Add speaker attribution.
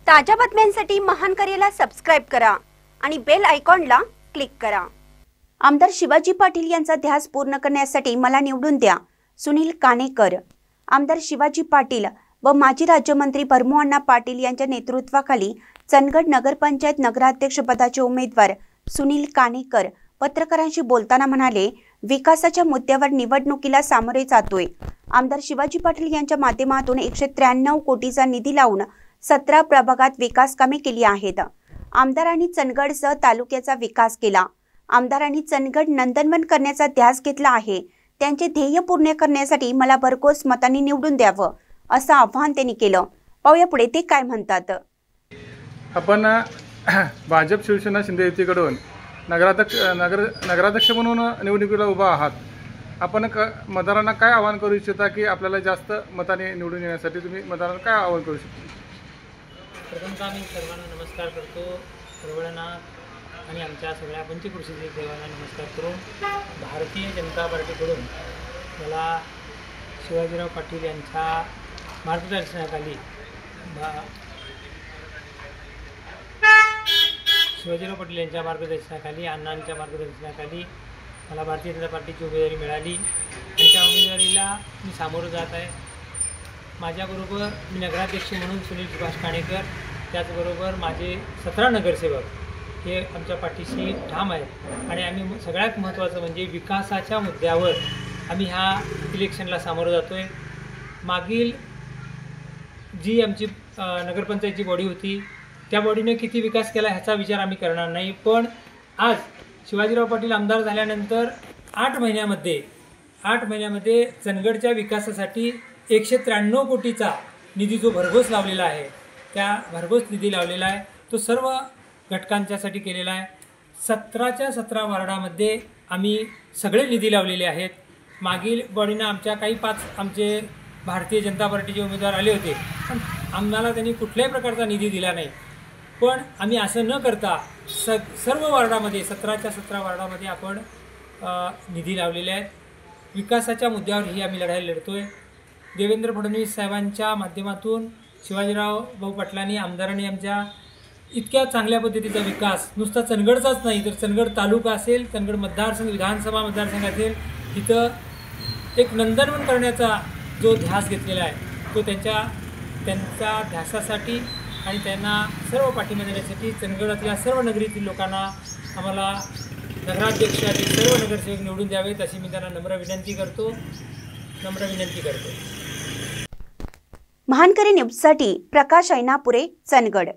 Speaker 1: ताज्या बातम्यांसाठी महान करेला सबस्क्राइब करा आणि बेल आयकॉनला क्लिक करा। आमदार शिवाजी पाटील यांचा ध्यास पूर्ण करण्यासाठी मला निवडून द्या, सुनील काणेकर। आमदार शिवाजी पाटील व माजी राज्यमंत्री भरमू पाटील यांच्या नेतृत्वाखाली चंदगड नगरपंचायत नगराध्यक्ष पदाचे उमेदवार सुनील काणेकर पत्रकारांशी बोलताना म्हणाले, विकासाच्या मुद्द्यावर निवडणुकीला सामोरे जातोय। आमदार शिवाजी पाटील यांच्या माध्यमातून 193 कोटीचा निधी लावून 17 प्रभागात विकास कामे केली आहेत। आमदारांनी चंदगडसह तालुक्याचा विकास केला। आमदारांनी चंदगड नंदनवन करण्याचा ध्यास घेतला आहे। त्यांचे ध्येय पूर्ण करण्यासाठी मला भरघोस मतांनी निवडून द्यावं असं आवाहन त्यांनी केलं। पाहूया पुढे ते काय म्हणतात।
Speaker 2: आपण भाजप शिवसेना शिंदे युतीकडून नगराध्यक्ष म्हणून निवडणुकीला उभा आहात। आपण मतदारांना काय आवाहन करू इच्छिता की आपल्याला जास्त मताने निवडून येण्यासाठी तुम्ही मतदारांना काय आवाहन करू शकता?
Speaker 3: प्रथमतः मी सर्वांना नमस्कार करतो। सर्वांना आणि आमच्या सगळ्या पंचकृषी देवांना नमस्कार करून भारतीय जनता पार्टीकडून मला शिवाजीराव पाटील यांच्या मार्गदर्शनाखाली अण्णांच्या मार्गदर्शनाखाली मला भारतीय जनता पार्टीची उमेदवारी मिळाली आणि त्या उमेदवारीला मी सामोरं जात आहे। माझ्याबरोबर मी नगराध्यक्ष म्हणून सुनील सुभाष काणेकर, त्याचबरोबर माझे 17 नगरसेवक हे आमच्या पाठीशी ठाम आहेत आणि आम्ही सगळ्यात महत्त्वाचं म्हणजे विकासाच्या मुद्द्यावर आम्ही ह्या इलेक्शनला सामोरं जातो आहे। मागील जी आमची नगरपंचायतची बॉडी होती त्या बॉडीने किती विकास केला ह्याचा विचार आम्ही करणार नाही, पण आज शिवाजीराव पाटील आमदार झाल्यानंतर 8 महिन्यामध्ये चंदगडच्या विकासासाठी 193 कोटीचा निधी जो भरघोस लावलेला आहे, त्या भरघोस निधी लावलेला आहे तो सर्व घटकांच्यासाठी केलेला आहे। 17च्या 17 वार्डामध्ये आम्ही सगळे निधी लावलेले आहेत। मागील बॉडीनं आमच्या काही 5 आमचे भारतीय जनता पार्टीचे उमेदवार आले होते, पण आम्हाला त्यांनी कुठल्याही प्रकारचा निधी दिला नाही। पण आम्ही असं न करता सर्व वार्डामध्ये 17च्या 17 वार्डामध्ये आपण निधी लावलेले आहेत। विकासाच्या मुद्द्यावर ही आम्ही लढाई लढतोय। देवेंद्र फडणवीस साहेबांच्या माध्यमातून शिवाजीराव भाऊ पाटलांनी आमदारांनी आमच्या इतक्या चांगल्या पद्धतीचा विकास नुसता चंदगडचाच नाही तर चंदगड तालुका असेल, चंदगड मतदारसंघ विधानसभा मतदारसंघ असेल, तिथं एक नंदनवन करण्याचा जो ध्यास घेतलेला आहे तो त्यांच्या ध्यासासाठी आणि त्यांना सर्व पाठिंबा देण्यासाठी चंदगडातल्या सर्व नगरीतील लोकांना आम्हाला नगराध्यक्ष आणि सर्व नगरसेवक निवडून द्यावेत अशी मी त्यांना नम्र विनंती करतो।
Speaker 1: महानकरी न्यूजसाठी प्रकाश ऐनापुरे, चंदगड।